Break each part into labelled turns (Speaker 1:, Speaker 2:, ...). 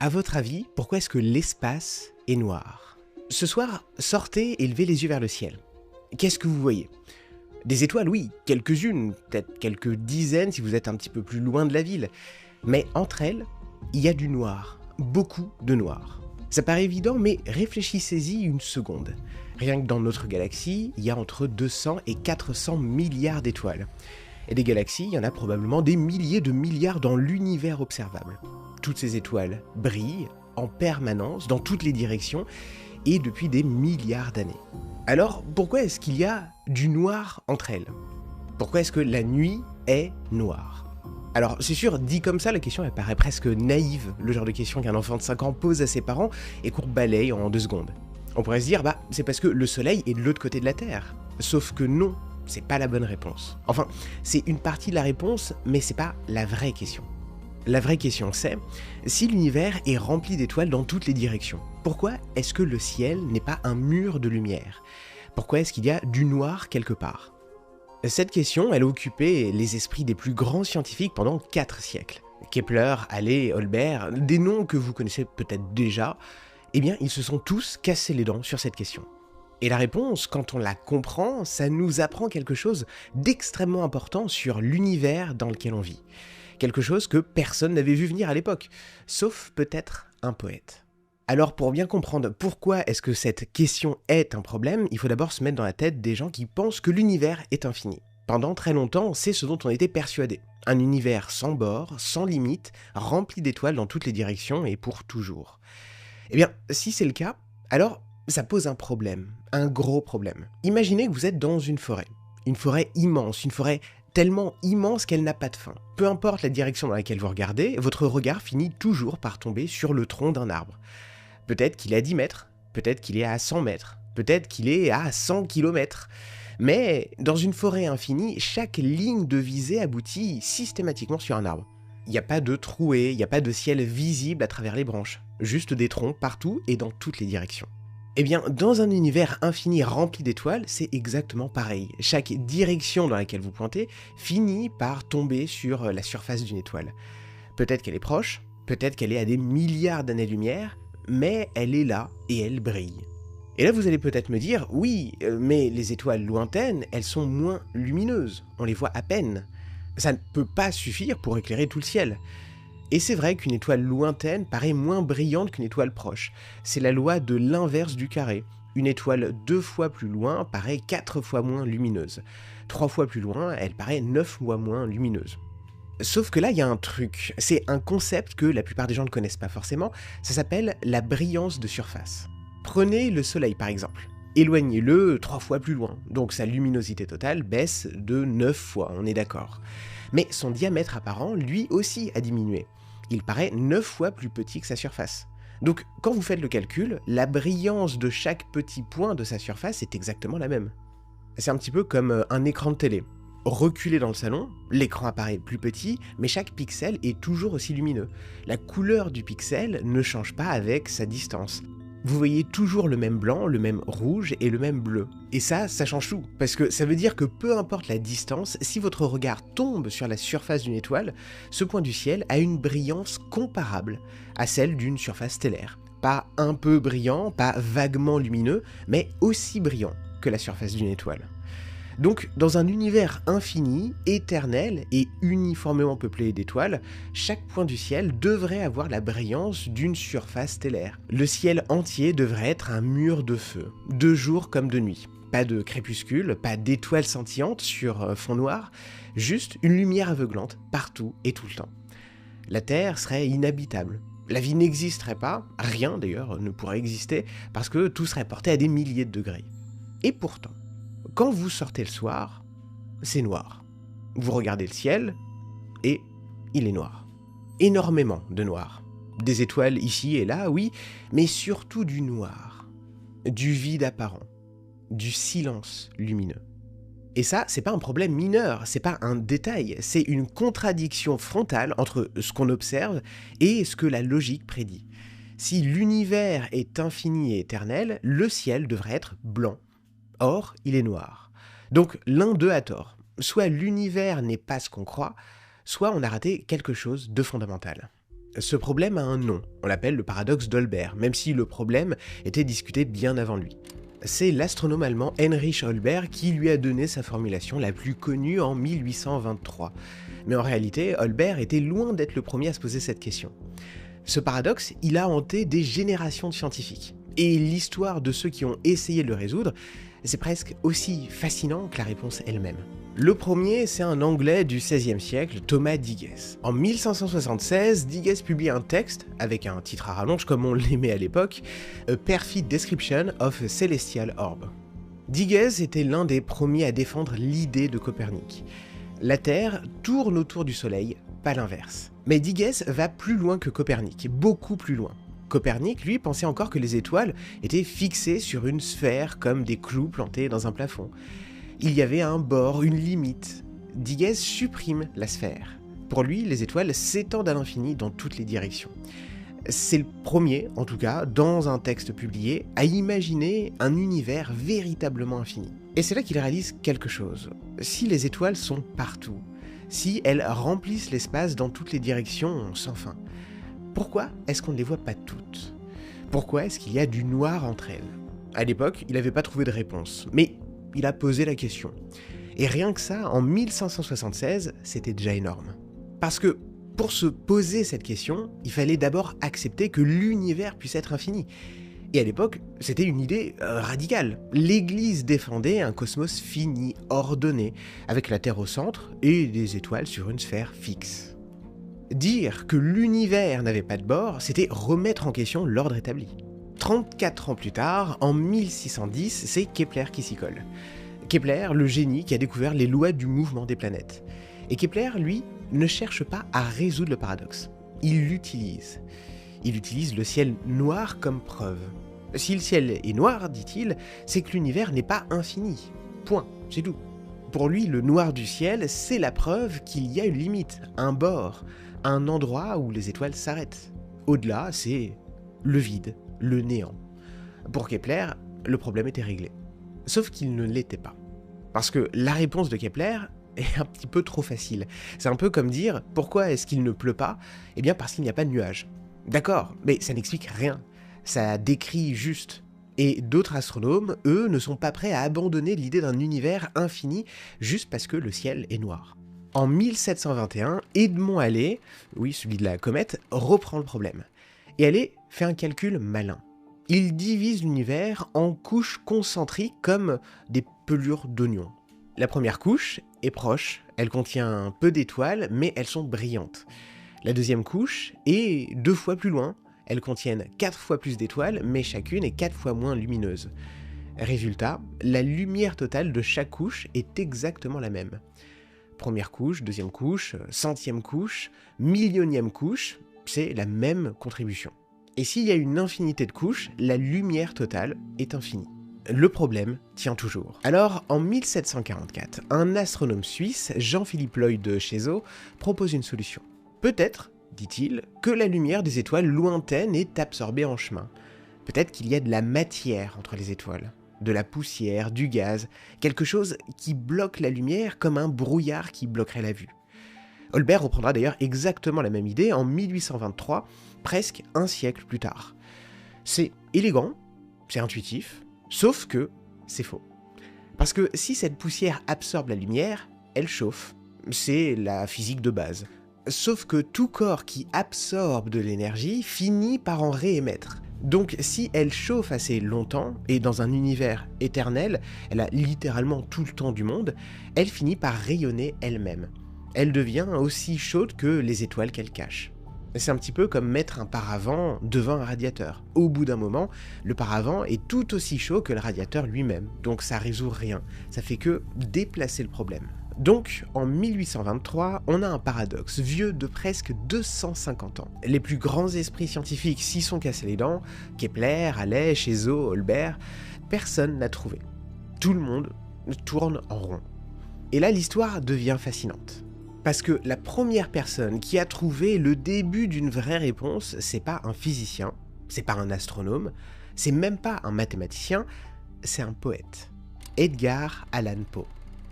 Speaker 1: À votre avis, pourquoi est-ce que l'espace est noir? Ce soir, sortez et levez les yeux vers le ciel. Qu'est-ce que vous voyez? Des étoiles, oui, quelques-unes, peut-être quelques dizaines si vous êtes un petit peu plus loin de la ville. Mais entre elles, il y a du noir, beaucoup de noir. Ça paraît évident, mais réfléchissez-y une seconde. Rien que dans notre galaxie, il y a entre 200 et 400 milliards d'étoiles. Et des galaxies, il y en a probablement des milliers de milliards dans l'univers observable. Toutes ces étoiles brillent en permanence dans toutes les directions et depuis des milliards d'années. Alors, pourquoi est-ce qu'il y a du noir entre elles? Pourquoi est-ce que la nuit est noire? Alors, c'est sûr, dit comme ça, la question elle paraît presque naïve, le genre de question qu'un enfant de 5 ans pose à ses parents et qu'on balaye en 2 secondes. On pourrait se dire, c'est parce que le soleil est de l'autre côté de la Terre. Sauf que non, c'est pas la bonne réponse. Enfin, c'est une partie de la réponse, mais c'est pas la vraie question. La vraie question c'est, si l'univers est rempli d'étoiles dans toutes les directions, pourquoi est-ce que le ciel n'est pas un mur de lumière? Pourquoi est-ce qu'il y a du noir quelque part? Cette question, elle a occupé les esprits des plus grands scientifiques pendant 4 siècles. Kepler, Halley, Olbert, des noms que vous connaissez peut-être déjà, eh bien ils se sont tous cassés les dents sur cette question. Et la réponse, quand on la comprend, ça nous apprend quelque chose d'extrêmement important sur l'univers dans lequel on vit. Quelque chose que personne n'avait vu venir à l'époque, sauf peut-être un poète. Alors pour bien comprendre pourquoi est-ce que cette question est un problème, il faut d'abord se mettre dans la tête des gens qui pensent que l'univers est infini. Pendant très longtemps, c'est ce dont on était persuadé. Un univers sans bord, sans limite, rempli d'étoiles dans toutes les directions et pour toujours. Eh bien, si c'est le cas, alors ça pose un problème, un gros problème. Imaginez que vous êtes dans une forêt immense, une forêt tellement immense qu'elle n'a pas de fin. Peu importe la direction dans laquelle vous regardez, votre regard finit toujours par tomber sur le tronc d'un arbre. Peut-être qu'il est à 10 mètres, peut-être qu'il est à 100 mètres, peut-être qu'il est à 100 kilomètres. Mais dans une forêt infinie, chaque ligne de visée aboutit systématiquement sur un arbre. Il n'y a pas de trouée, il n'y a pas de ciel visible à travers les branches, juste des troncs partout et dans toutes les directions. Eh bien, dans un univers infini rempli d'étoiles, c'est exactement pareil. Chaque direction dans laquelle vous pointez finit par tomber sur la surface d'une étoile. Peut-être qu'elle est proche, peut-être qu'elle est à des milliards d'années-lumière, mais elle est là et elle brille. Et là, vous allez peut-être me dire, oui, mais les étoiles lointaines, elles sont moins lumineuses, on les voit à peine. Ça ne peut pas suffire pour éclairer tout le ciel. Et c'est vrai qu'une étoile lointaine paraît moins brillante qu'une étoile proche. C'est la loi de l'inverse du carré. Une étoile 2 fois plus loin paraît 4 fois moins lumineuse. 3 fois plus loin, elle paraît 9 fois moins lumineuse. Sauf que là, il y a un truc. C'est un concept que la plupart des gens ne connaissent pas forcément. Ça s'appelle la brillance de surface. Prenez le soleil par exemple. Éloignez-le 3 fois plus loin. Donc sa luminosité totale baisse de 9 fois, on est d'accord. Mais son diamètre apparent, lui aussi, a diminué. Il paraît 9 fois plus petit que sa surface. Donc, quand vous faites le calcul, la brillance de chaque petit point de sa surface est exactement la même. C'est un petit peu comme un écran de télé. Reculé dans le salon, l'écran apparaît plus petit, mais chaque pixel est toujours aussi lumineux. La couleur du pixel ne change pas avec sa distance. Vous voyez toujours le même blanc, le même rouge et le même bleu. Et ça change tout, parce que ça veut dire que peu importe la distance, si votre regard tombe sur la surface d'une étoile, ce point du ciel a une brillance comparable à celle d'une surface stellaire. Pas un peu brillant, pas vaguement lumineux, mais aussi brillant que la surface d'une étoile. Donc, dans un univers infini, éternel et uniformément peuplé d'étoiles, chaque point du ciel devrait avoir la brillance d'une surface stellaire. Le ciel entier devrait être un mur de feu, de jour comme de nuit. Pas de crépuscule, pas d'étoiles scintillantes sur fond noir, juste une lumière aveuglante partout et tout le temps. La Terre serait inhabitable. La vie n'existerait pas, rien d'ailleurs ne pourrait exister, parce que tout serait porté à des milliers de degrés. Et pourtant, quand vous sortez le soir, c'est noir. Vous regardez le ciel, et il est noir. Énormément de noir. Des étoiles ici et là, oui, mais surtout du noir. Du vide apparent. Du silence lumineux. Et ça, c'est pas un problème mineur, c'est pas un détail, c'est une contradiction frontale entre ce qu'on observe et ce que la logique prédit. Si l'univers est infini et éternel, le ciel devrait être blanc. Or, il est noir. Donc l'un d'eux a tort. Soit l'univers n'est pas ce qu'on croit, soit on a raté quelque chose de fondamental. Ce problème a un nom, on l'appelle le paradoxe d'Olbert, même si le problème était discuté bien avant lui. C'est l'astronome allemand Heinrich Olbert qui lui a donné sa formulation la plus connue en 1823. Mais en réalité, Olbert était loin d'être le premier à se poser cette question. Ce paradoxe, il a hanté des générations de scientifiques. Et l'histoire de ceux qui ont essayé de le résoudre, c'est presque aussi fascinant que la réponse elle-même. Le premier, c'est un Anglais du XVIe siècle, Thomas Digges. En 1576, Digges publie un texte, avec un titre à rallonge comme on l'aimait à l'époque, A Perfect Description of a Celestial Orb. Digges était l'un des premiers à défendre l'idée de Copernic. La Terre tourne autour du Soleil, pas l'inverse. Mais Digges va plus loin que Copernic, beaucoup plus loin. Copernic, lui, pensait encore que les étoiles étaient fixées sur une sphère comme des clous plantés dans un plafond. Il y avait un bord, une limite. Digges supprime la sphère. Pour lui, les étoiles s'étendent à l'infini dans toutes les directions. C'est le premier, en tout cas, dans un texte publié, à imaginer un univers véritablement infini. Et c'est là qu'il réalise quelque chose. Si les étoiles sont partout, si elles remplissent l'espace dans toutes les directions sans fin, pourquoi est-ce qu'on ne les voit pas toutes? Pourquoi est-ce qu'il y a du noir entre elles? À l'époque, il n'avait pas trouvé de réponse, mais il a posé la question. Et rien que ça, en 1576, c'était déjà énorme. Parce que pour se poser cette question, il fallait d'abord accepter que l'univers puisse être infini. Et à l'époque, c'était une idée radicale. L'Église défendait un cosmos fini, ordonné, avec la Terre au centre et des étoiles sur une sphère fixe. Dire que l'univers n'avait pas de bord, c'était remettre en question l'ordre établi. 34 ans plus tard, en 1610, c'est Kepler qui s'y colle. Kepler, le génie qui a découvert les lois du mouvement des planètes. Et Kepler, lui, ne cherche pas à résoudre le paradoxe. Il l'utilise. Il utilise le ciel noir comme preuve. Si le ciel est noir, dit-il, c'est que l'univers n'est pas infini. Point, c'est tout. Pour lui, le noir du ciel, c'est la preuve qu'il y a une limite, un bord, un endroit où les étoiles s'arrêtent. Au-delà, c'est le vide, le néant. Pour Kepler, le problème était réglé. Sauf qu'il ne l'était pas. Parce que la réponse de Kepler est un petit peu trop facile. C'est un peu comme dire « Pourquoi est-ce qu'il ne pleut pas ?» Eh bien parce qu'il n'y a pas de nuages. D'accord, mais ça n'explique rien. Ça décrit juste. Et d'autres astronomes, eux, ne sont pas prêts à abandonner l'idée d'un univers infini juste parce que le ciel est noir. En 1721, Edmond Halley, oui celui de la comète, reprend le problème. Et Halley fait un calcul malin. Il divise l'univers en couches concentriques comme des pelures d'oignons. La première couche est proche, elle contient peu d'étoiles, mais elles sont brillantes. La deuxième couche est 2 fois plus loin, elles contiennent 4 fois plus d'étoiles, mais chacune est 4 fois moins lumineuse. Résultat, la lumière totale de chaque couche est exactement la même. Première couche, deuxième couche, centième couche, millionième couche, c'est la même contribution. Et s'il y a une infinité de couches, la lumière totale est infinie. Le problème tient toujours. Alors, en 1744, un astronome suisse, Jean-Philippe Lloyd de Chezeaux, propose une solution. Peut-être, dit-il, que la lumière des étoiles lointaines est absorbée en chemin. Peut-être qu'il y a de la matière entre les étoiles, de la poussière, du gaz, quelque chose qui bloque la lumière comme un brouillard qui bloquerait la vue. Olbert reprendra d'ailleurs exactement la même idée en 1823, presque un siècle plus tard. C'est élégant, c'est intuitif, sauf que c'est faux. Parce que si cette poussière absorbe la lumière, elle chauffe. C'est la physique de base. Sauf que tout corps qui absorbe de l'énergie finit par en réémettre. Donc si elle chauffe assez longtemps, et dans un univers éternel, elle a littéralement tout le temps du monde, elle finit par rayonner elle-même. Elle devient aussi chaude que les étoiles qu'elle cache. C'est un petit peu comme mettre un paravent devant un radiateur. Au bout d'un moment, le paravent est tout aussi chaud que le radiateur lui-même, donc ça résout rien, ça fait que déplacer le problème. Donc, en 1823, on a un paradoxe vieux de presque 250 ans. Les plus grands esprits scientifiques s'y sont cassés les dents, Kepler, Halley, Chezeaux, Olbert, personne n'a trouvé. Tout le monde tourne en rond. Et là, l'histoire devient fascinante. Parce que la première personne qui a trouvé le début d'une vraie réponse, c'est pas un physicien, c'est pas un astronome, c'est même pas un mathématicien, c'est un poète. Edgar Allan Poe.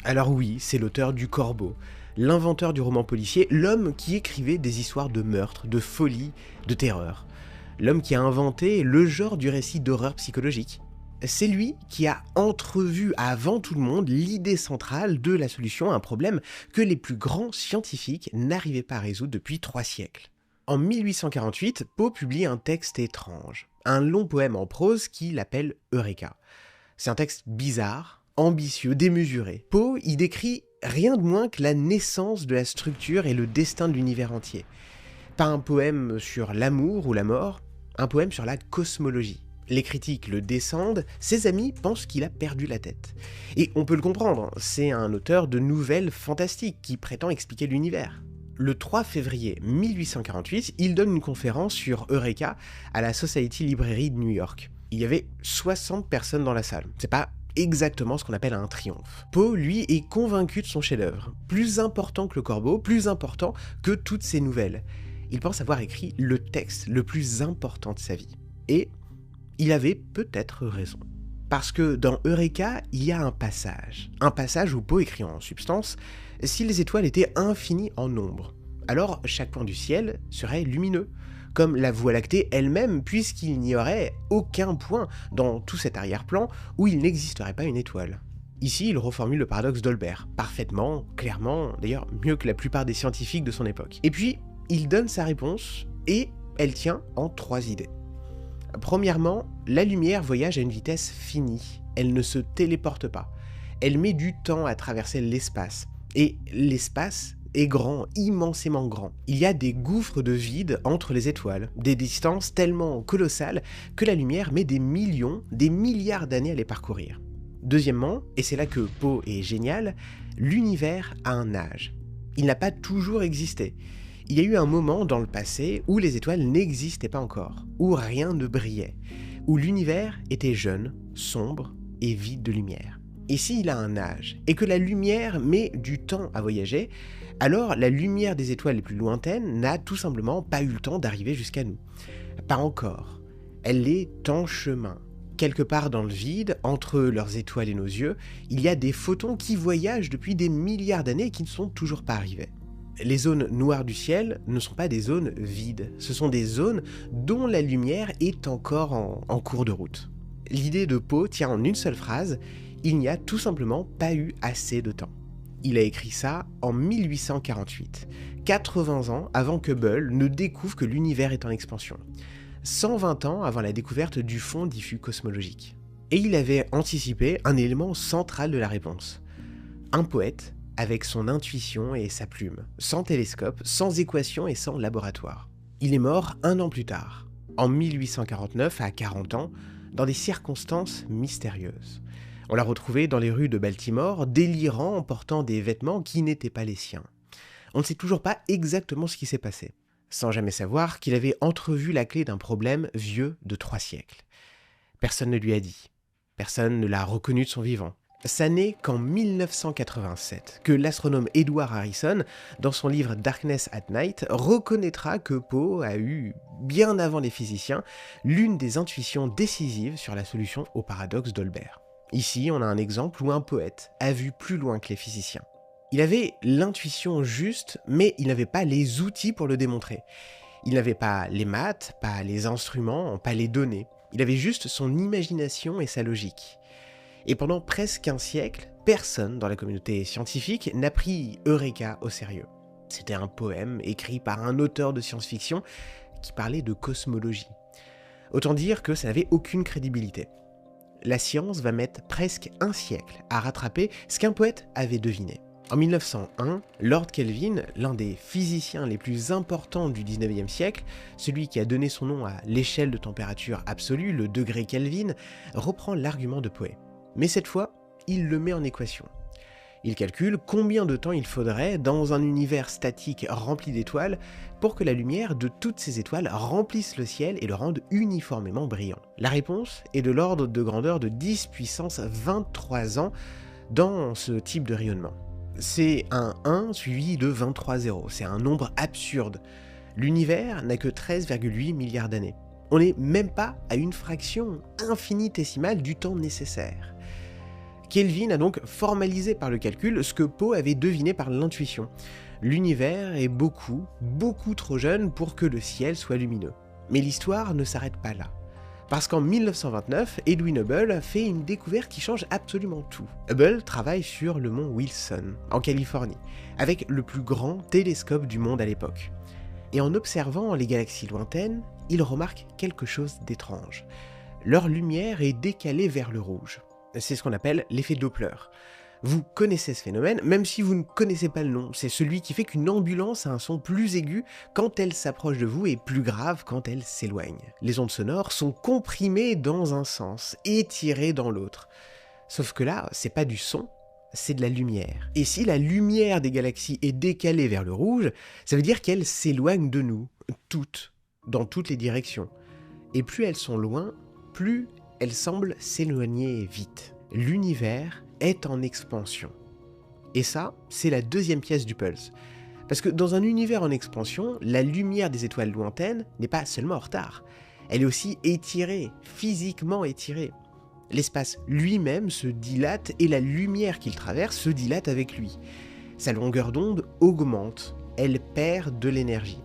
Speaker 1: Alors oui, c'est l'auteur du Corbeau, l'inventeur du roman policier, l'homme qui écrivait des histoires de meurtre, de folie, de terreur. L'homme qui a inventé le genre du récit d'horreur psychologique. C'est lui qui a entrevu avant tout le monde l'idée centrale de la solution à un problème que les plus grands scientifiques n'arrivaient pas à résoudre depuis 3 siècles. En 1848, Poe publie un texte étrange, un long poème en prose qu'il appelle Eureka. C'est un texte bizarre, ambitieux, démesuré. Poe y décrit rien de moins que la naissance de la structure et le destin de l'univers entier. Pas un poème sur l'amour ou la mort, un poème sur la cosmologie. Les critiques le descendent, ses amis pensent qu'il a perdu la tête. Et on peut le comprendre, c'est un auteur de nouvelles fantastiques qui prétend expliquer l'univers. Le 3 février 1848, il donne une conférence sur Eureka à la Society Library de New York. Il y avait 60 personnes dans la salle. C'est pas exactement ce qu'on appelle un triomphe. Poe, lui, est convaincu de son chef-d'œuvre. Plus important que le Corbeau, plus important que toutes ses nouvelles. Il pense avoir écrit le texte le plus important de sa vie. Et il avait peut-être raison. Parce que dans Eureka, il y a un passage où Poe écrit en substance « Si les étoiles étaient infinies en nombre, alors chaque point du ciel serait lumineux, comme la Voie lactée elle-même, puisqu'il n'y aurait aucun point dans tout cet arrière-plan où il n'existerait pas une étoile. » Ici, il reformule le paradoxe d'Olbert, parfaitement, clairement, d'ailleurs mieux que la plupart des scientifiques de son époque. Et puis, il donne sa réponse, et elle tient en 3 idées. Premièrement, la lumière voyage à une vitesse finie, elle ne se téléporte pas. Elle met du temps à traverser l'espace, et l'espace est grand, immensément grand. Il y a des gouffres de vide entre les étoiles, des distances tellement colossales que la lumière met des millions, des milliards d'années à les parcourir. Deuxièmement, et c'est là que Poe est génial, l'univers a un âge. Il n'a pas toujours existé. Il y a eu un moment dans le passé où les étoiles n'existaient pas encore, où rien ne brillait, où l'univers était jeune, sombre et vide de lumière. Et s'il a un âge, et que la lumière met du temps à voyager, alors la lumière des étoiles les plus lointaines n'a tout simplement pas eu le temps d'arriver jusqu'à nous. Pas encore. Elle est en chemin. Quelque part dans le vide, entre leurs étoiles et nos yeux, il y a des photons qui voyagent depuis des milliards d'années et qui ne sont toujours pas arrivés. Les zones noires du ciel ne sont pas des zones vides, ce sont des zones dont la lumière est encore en cours de route. L'idée de Poe tient en une seule phrase, il n'y a tout simplement pas eu assez de temps. Il a écrit ça en 1848, 80 ans avant que Hubble ne découvre que l'univers est en expansion, 120 ans avant la découverte du fond diffus cosmologique. Et il avait anticipé un élément central de la réponse. Un poète avec son intuition et sa plume, sans télescope, sans équation et sans laboratoire. Il est mort 1 an plus tard, en 1849 à 40 ans, dans des circonstances mystérieuses. On l'a retrouvé dans les rues de Baltimore, délirant en portant des vêtements qui n'étaient pas les siens. On ne sait toujours pas exactement ce qui s'est passé, sans jamais savoir qu'il avait entrevu la clé d'un problème vieux de 3 siècles. Personne ne lui a dit, personne ne l'a reconnu de son vivant. Ça n'est qu'en 1987 que l'astronome Edward Harrison, dans son livre Darkness at Night, reconnaîtra que Poe a eu, bien avant les physiciens, l'une des intuitions décisives sur la solution au paradoxe d'Olbert. Ici, on a un exemple où un poète a vu plus loin que les physiciens. Il avait l'intuition juste, mais il n'avait pas les outils pour le démontrer. Il n'avait pas les maths, pas les instruments, pas les données. Il avait juste son imagination et sa logique. Et pendant presque un siècle, personne dans la communauté scientifique n'a pris Eureka au sérieux. C'était un poème écrit par un auteur de science-fiction qui parlait de cosmologie. Autant dire que ça n'avait aucune crédibilité. La science va mettre presque un siècle à rattraper ce qu'un poète avait deviné. En 1901, Lord Kelvin, l'un des physiciens les plus importants du 19e siècle, celui qui a donné son nom à l'échelle de température absolue, le degré Kelvin, reprend l'argument de Poe. Mais cette fois, il le met en équation. Il calcule combien de temps il faudrait dans un univers statique rempli d'étoiles pour que la lumière de toutes ces étoiles remplisse le ciel et le rende uniformément brillant. La réponse est de l'ordre de grandeur de 10 puissance 23 ans dans ce type de rayonnement. C'est un 1 suivi de 23 zéros, c'est un nombre absurde. L'univers n'a que 13,8 milliards d'années. On n'est même pas à une fraction infinitésimale du temps nécessaire. Kelvin a donc formalisé par le calcul ce que Poe avait deviné par l'intuition. L'univers est beaucoup, beaucoup trop jeune pour que le ciel soit lumineux. Mais l'histoire ne s'arrête pas là. Parce qu'en 1929, Edwin Hubble fait une découverte qui change absolument tout. Hubble travaille sur le mont Wilson, en Californie, avec le plus grand télescope du monde à l'époque. Et en observant les galaxies lointaines, il remarque quelque chose d'étrange. Leur lumière est décalée vers le rouge. C'est ce qu'on appelle l'effet Doppler. Vous connaissez ce phénomène, même si vous ne connaissez pas le nom. C'est celui qui fait qu'une ambulance a un son plus aigu quand elle s'approche de vous et plus grave quand elle s'éloigne. Les ondes sonores sont comprimées dans un sens, étirées dans l'autre. Sauf que là, c'est pas du son, c'est de la lumière. Et si la lumière des galaxies est décalée vers le rouge, ça veut dire qu'elles s'éloignent de nous, toutes, dans toutes les directions. Et plus elles sont loin, plus elles semblent s'éloigner vite. L'univers est en expansion. Et ça, c'est la deuxième pièce du puzzle. Parce que dans un univers en expansion, la lumière des étoiles lointaines n'est pas seulement en retard, elle est aussi étirée, physiquement étirée. L'espace lui-même se dilate et la lumière qu'il traverse se dilate avec lui. Sa longueur d'onde augmente, elle perd de l'énergie.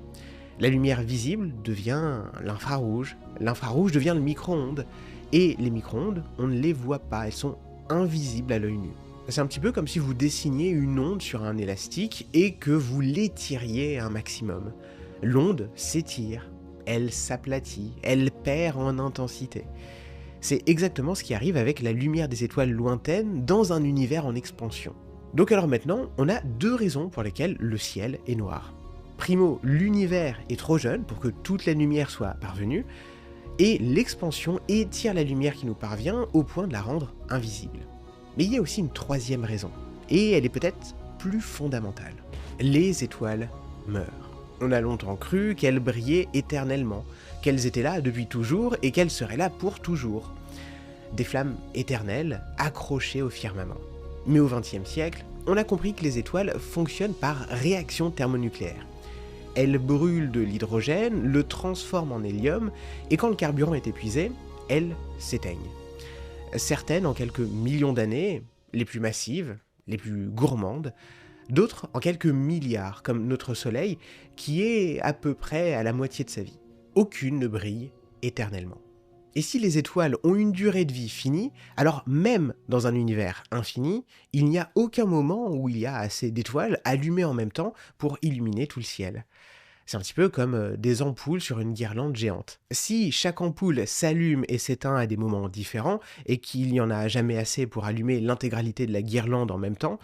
Speaker 1: La lumière visible devient l'infrarouge, l'infrarouge devient le micro-ondes, et les micro-ondes, on ne les voit pas, elles sont invisible à l'œil nu. C'est un petit peu comme si vous dessiniez une onde sur un élastique et que vous l'étiriez un maximum. L'onde s'étire, elle s'aplatit, elle perd en intensité. C'est exactement ce qui arrive avec la lumière des étoiles lointaines dans un univers en expansion. Donc alors maintenant, on a deux raisons pour lesquelles le ciel est noir. Primo, l'univers est trop jeune pour que toute la lumière soit parvenue, et l'expansion étire la lumière qui nous parvient au point de la rendre invisible. Mais il y a aussi une troisième raison, et elle est peut-être plus fondamentale. Les étoiles meurent. On a longtemps cru qu'elles brillaient éternellement, qu'elles étaient là depuis toujours et qu'elles seraient là pour toujours. Des flammes éternelles accrochées au firmament. Mais au XXe siècle, on a compris que les étoiles fonctionnent par réaction thermonucléaire. Elles brûlent de l'hydrogène, le transforment en hélium, et quand le carburant est épuisé, elles s'éteignent. Certaines en quelques millions d'années, les plus massives, les plus gourmandes, d'autres en quelques milliards, comme notre Soleil, qui est à peu près à la moitié de sa vie. Aucune ne brille éternellement. Et si les étoiles ont une durée de vie finie, alors même dans un univers infini, il n'y a aucun moment où il y a assez d'étoiles allumées en même temps pour illuminer tout le ciel. C'est un petit peu comme des ampoules sur une guirlande géante. Si chaque ampoule s'allume et s'éteint à des moments différents, et qu'il n'y en a jamais assez pour allumer l'intégralité de la guirlande en même temps,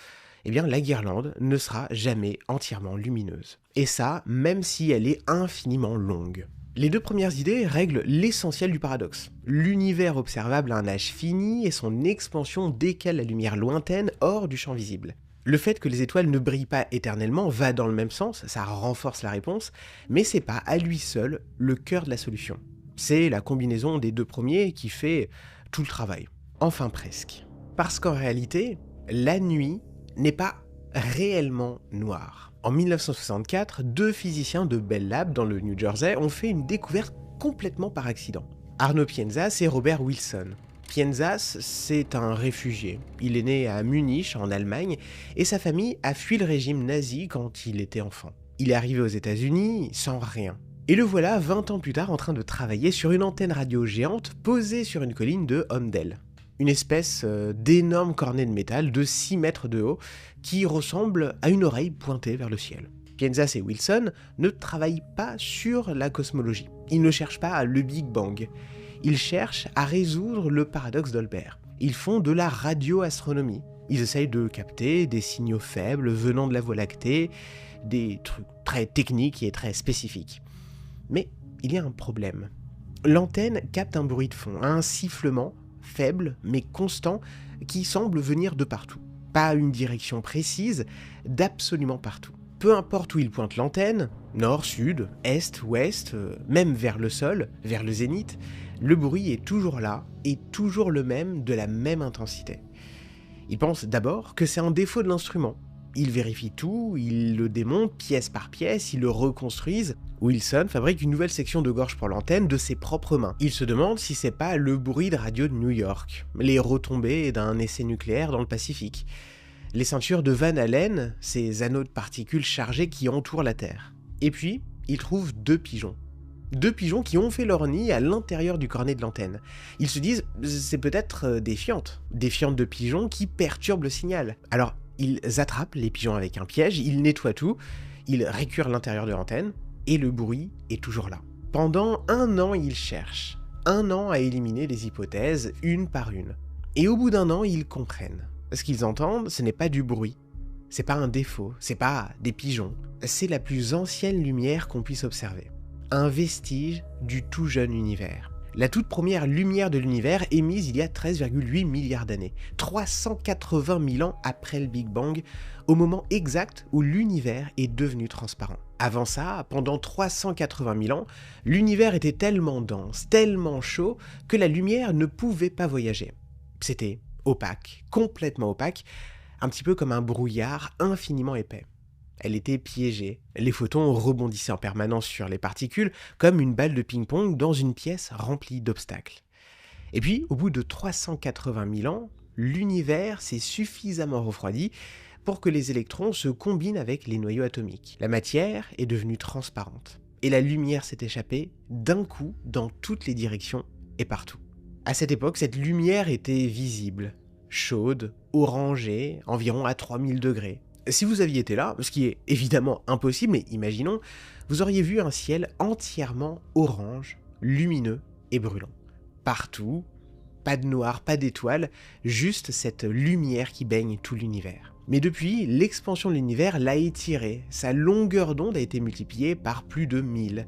Speaker 1: eh bien la guirlande ne sera jamais entièrement lumineuse. Et ça, même si elle est infiniment longue. Les deux premières idées règlent l'essentiel du paradoxe. L'univers observable a un âge fini et son expansion décale la lumière lointaine hors du champ visible. Le fait que les étoiles ne brillent pas éternellement va dans le même sens, ça renforce la réponse, mais c'est pas à lui seul le cœur de la solution. C'est la combinaison des deux premiers qui fait tout le travail. Enfin presque. Parce qu'en réalité, la nuit n'est pas réellement noire. En 1964, deux physiciens de Bell Labs dans le New Jersey ont fait une découverte complètement par accident. Arno Pienzas et Robert Wilson. Pienzas, c'est un réfugié. Il est né à Munich, en Allemagne, et sa famille a fui le régime nazi quand il était enfant. Il est arrivé aux États-Unis sans rien. Et le voilà 20 ans plus tard en train de travailler sur une antenne radio géante posée sur une colline de Homdale. Une espèce d'énorme cornet de métal de 6 mètres de haut qui ressemble à une oreille pointée vers le ciel. Pienzas et Wilson ne travaillent pas sur la cosmologie. Ils ne cherchent pas le Big Bang. Ils cherchent à résoudre le paradoxe d'Olbert. Ils font de la radioastronomie. Ils essayent de capter des signaux faibles venant de la Voie lactée, des trucs très techniques et très spécifiques. Mais il y a un problème. L'antenne capte un bruit de fond, un sifflement faible mais constant qui semble venir de partout. Pas une direction précise, d'absolument partout. Peu importe où il pointe l'antenne, nord, sud, est, ouest, même vers le sol, vers le zénith, le bruit est toujours là et toujours le même, de la même intensité. Ils pensent d'abord que c'est un défaut de l'instrument, Ils vérifient tout, ils le démontent pièce par pièce, ils le reconstruisent. Wilson fabrique une nouvelle section de gorge pour l'antenne de ses propres mains. Il se demande si c'est pas le bruit de radio de New York, les retombées d'un essai nucléaire dans le Pacifique, les ceintures de Van Allen, ces anneaux de particules chargées qui entourent la Terre. Et puis, il trouve deux pigeons. Deux pigeons qui ont fait leur nid à l'intérieur du cornet de l'antenne. Ils se disent, c'est peut-être des fientes de pigeons qui perturbent le signal. Alors, ils attrapent les pigeons avec un piège, ils nettoient tout, ils récurent l'intérieur de l'antenne, et le bruit est toujours là. Pendant 1 an, ils cherchent. 1 an à éliminer les hypothèses, une par une. Et au bout d'1 an, ils comprennent. Ce qu'ils entendent, ce n'est pas du bruit. C'est pas un défaut, c'est pas des pigeons. C'est la plus ancienne lumière qu'on puisse observer. Un vestige du tout jeune univers. La toute première lumière de l'univers émise il y a 13,8 milliards d'années, 380 000 ans après le Big Bang, au moment exact où l'univers est devenu transparent. Avant ça, pendant 380 000 ans, l'univers était tellement dense, tellement chaud, que la lumière ne pouvait pas voyager. C'était opaque, complètement opaque, un petit peu comme un brouillard infiniment épais. Elle était piégée. Les photons rebondissaient en permanence sur les particules comme une balle de ping-pong dans une pièce remplie d'obstacles. Et puis, au bout de 380 000 ans, l'univers s'est suffisamment refroidi pour que les électrons se combinent avec les noyaux atomiques. La matière est devenue transparente. Et la lumière s'est échappée d'un coup dans toutes les directions et partout. À cette époque, cette lumière était visible, chaude, orangée, environ à 3000 degrés. Si vous aviez été là, ce qui est évidemment impossible, mais imaginons, vous auriez vu un ciel entièrement orange, lumineux et brûlant. Partout, pas de noir, pas d'étoiles, juste cette lumière qui baigne tout l'univers. Mais depuis, l'expansion de l'univers l'a étirée, sa longueur d'onde a été multipliée par plus de 1000.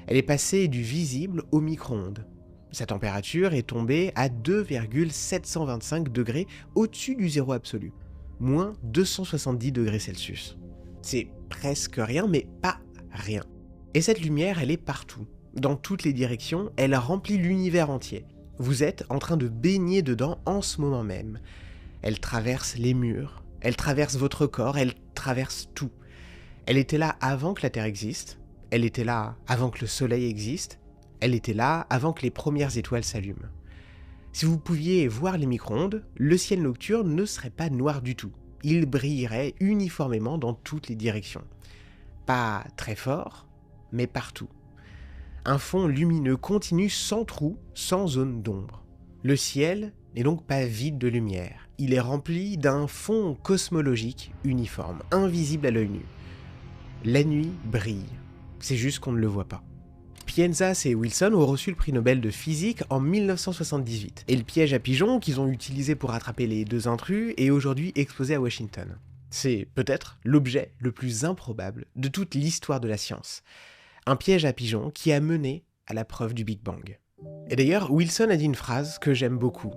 Speaker 1: Elle est passée du visible au micro-ondes. Sa température est tombée à 2,725 degrés au-dessus du zéro absolu. Moins 270 degrés Celsius. C'est presque rien, mais pas rien. Et cette lumière, elle est partout. Dans toutes les directions, elle remplit l'univers entier. Vous êtes en train de baigner dedans en ce moment même. Elle traverse les murs, elle traverse votre corps, elle traverse tout. Elle était là avant que la Terre existe, elle était là avant que le Soleil existe, elle était là avant que les premières étoiles s'allument. Si vous pouviez voir les micro-ondes, le ciel nocturne ne serait pas noir du tout. Il brillerait uniformément dans toutes les directions. Pas très fort, mais partout. Un fond lumineux continu sans trou, sans zone d'ombre. Le ciel n'est donc pas vide de lumière. Il est rempli d'un fond cosmologique uniforme, invisible à l'œil nu. La nuit brille. C'est juste qu'on ne le voit pas. Pienzas et Wilson ont reçu le prix Nobel de physique en 1978, et le piège à pigeons qu'ils ont utilisé pour attraper les deux intrus est aujourd'hui exposé à Washington. C'est peut-être l'objet le plus improbable de toute l'histoire de la science. Un piège à pigeons qui a mené à la preuve du Big Bang. Et d'ailleurs, Wilson a dit une phrase que j'aime beaucoup.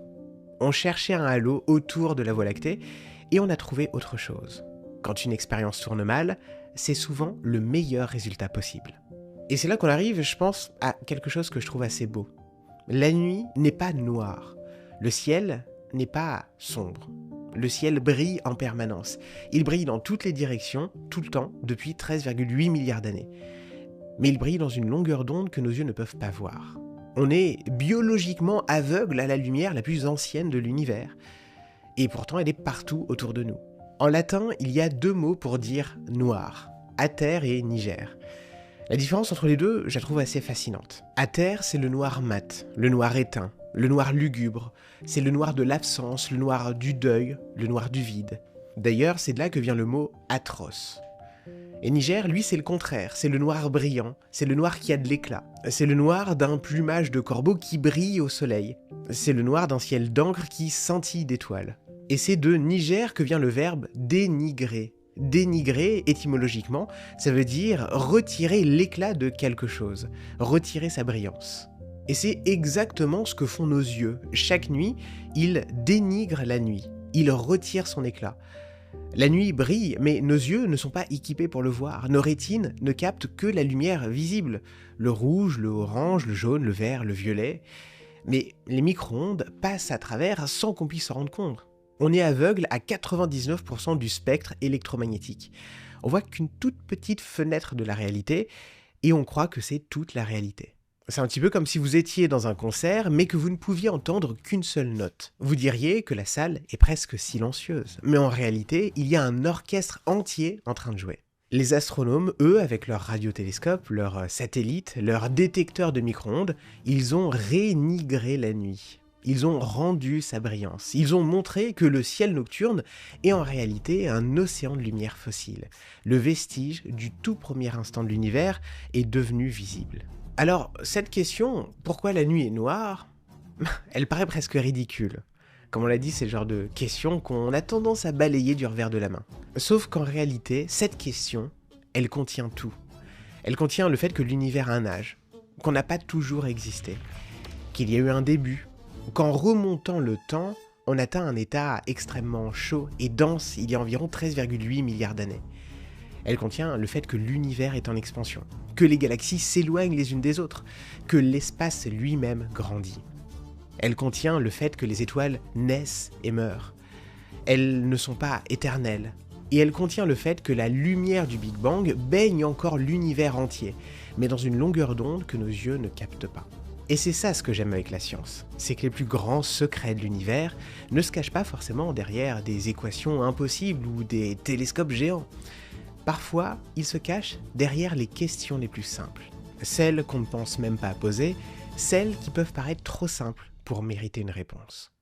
Speaker 1: On cherchait un halo autour de la Voie lactée, et on a trouvé autre chose. Quand une expérience tourne mal, c'est souvent le meilleur résultat possible. Et c'est là qu'on arrive, je pense, à quelque chose que je trouve assez beau. La nuit n'est pas noire. Le ciel n'est pas sombre. Le ciel brille en permanence. Il brille dans toutes les directions, tout le temps, depuis 13,8 milliards d'années. Mais il brille dans une longueur d'onde que nos yeux ne peuvent pas voir. On est biologiquement aveugle à la lumière la plus ancienne de l'univers. Et pourtant, elle est partout autour de nous. En latin, il y a 2 mots pour dire noir. Aether et Niger. La différence entre les deux, je la trouve assez fascinante. Aether, c'est le noir mat, le noir éteint, le noir lugubre, c'est le noir de l'absence, le noir du deuil, le noir du vide. D'ailleurs, c'est de là que vient le mot atroce. Et Niger, lui, c'est le contraire, c'est le noir brillant, c'est le noir qui a de l'éclat. C'est le noir d'un plumage de corbeau qui brille au soleil. C'est le noir d'un ciel d'encre qui scintille d'étoiles. Et c'est de Niger que vient le verbe dénigrer. Dénigrer, étymologiquement, ça veut dire retirer l'éclat de quelque chose, retirer sa brillance. Et c'est exactement ce que font nos yeux. Chaque nuit, ils dénigrent la nuit, ils retirent son éclat. La nuit brille, mais nos yeux ne sont pas équipés pour le voir. Nos rétines ne captent que la lumière visible, le rouge, le orange, le jaune, le vert, le violet. Mais les micro-ondes passent à travers sans qu'on puisse s'en rendre compte. On est aveugle à 99% du spectre électromagnétique. On voit qu'une toute petite fenêtre de la réalité et on croit que c'est toute la réalité. C'est un petit peu comme si vous étiez dans un concert mais que vous ne pouviez entendre qu'une seule note. Vous diriez que la salle est presque silencieuse, mais en réalité, il y a un orchestre entier en train de jouer. Les astronomes, eux, avec leurs radiotélescopes, leurs satellites, leurs détecteurs de micro-ondes, ils ont rénigré la nuit. Ils ont rendu sa brillance. Ils ont montré que le ciel nocturne est en réalité un océan de lumière fossile. Le vestige du tout premier instant de l'univers est devenu visible. Alors, cette question, pourquoi la nuit est noire, elle paraît presque ridicule. Comme on l'a dit, c'est le genre de question qu'on a tendance à balayer du revers de la main. Sauf qu'en réalité, cette question, elle contient tout. Elle contient le fait que l'univers a un âge, qu'on n'a pas toujours existé, qu'il y a eu un début, qu'en remontant le temps, on atteint un état extrêmement chaud et dense il y a environ 13,8 milliards d'années. Elle contient le fait que l'univers est en expansion, que les galaxies s'éloignent les unes des autres, que l'espace lui-même grandit. Elle contient le fait que les étoiles naissent et meurent. Elles ne sont pas éternelles. Et elle contient le fait que la lumière du Big Bang baigne encore l'univers entier, mais dans une longueur d'onde que nos yeux ne captent pas. Et c'est ça ce que j'aime avec la science, c'est que les plus grands secrets de l'univers ne se cachent pas forcément derrière des équations impossibles ou des télescopes géants. Parfois, ils se cachent derrière les questions les plus simples, celles qu'on ne pense même pas à poser, celles qui peuvent paraître trop simples pour mériter une réponse.